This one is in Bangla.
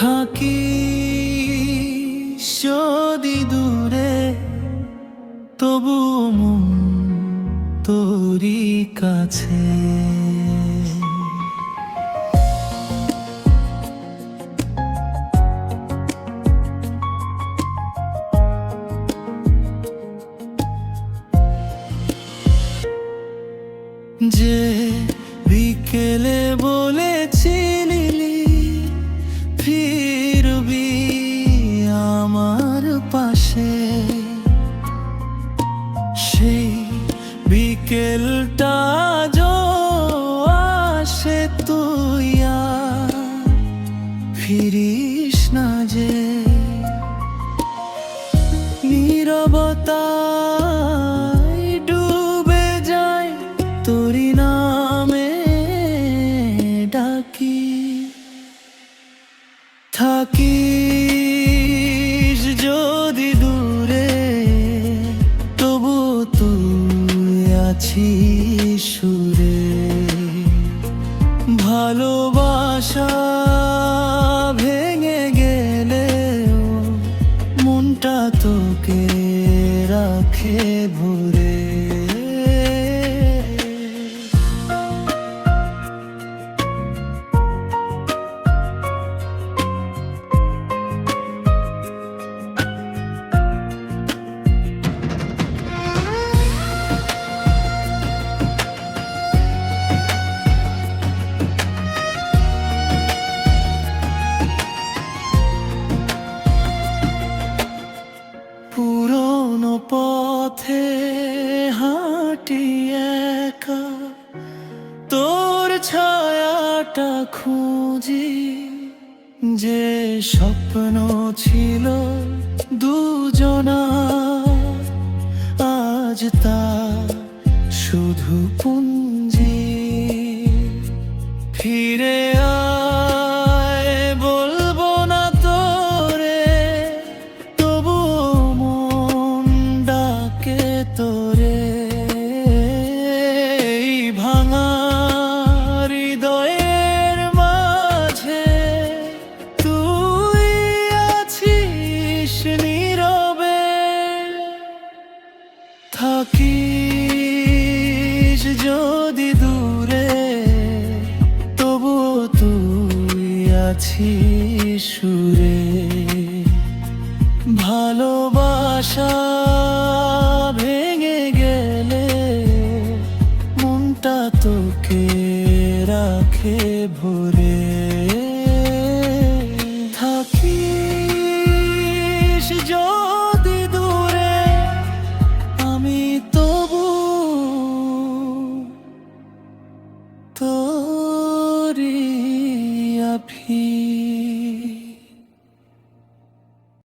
থাকি যদি দূরে, তবু মন তোরই কাছে। যে বিকেলে বলেছিলি ফিরবি আমার পাশে, সেই বিকেলটা যো আসে, তুই আর ফিরিস না যে। নীরবতায় ডুবে যায় তোরি নামে ডাকি। থাকিস যদি দূরে, তবু তুই আছিস সুরে। ভালোবাসা ভেঙে গেলেও মনটা তোকে রাখে ভরে। পুরনো পথে হাঁটি একা, তোর ছায়াটা খুঁজি। যে স্বপ্ন ছিল দুজনা, আজ তা শুধু পুঞ্জি। ফিরে আয় বলবো না তোরে, তবু মন ডাকে তোরে। এই ভাঙা হৃদয়ের মাঝে তুই আছিস নীরবে। থাকিস যদি দূরে, তবু তুই আছিস সুরে। ভালোবাসা ভেঙে গেলে মনটা তোকে রাখে ভরে।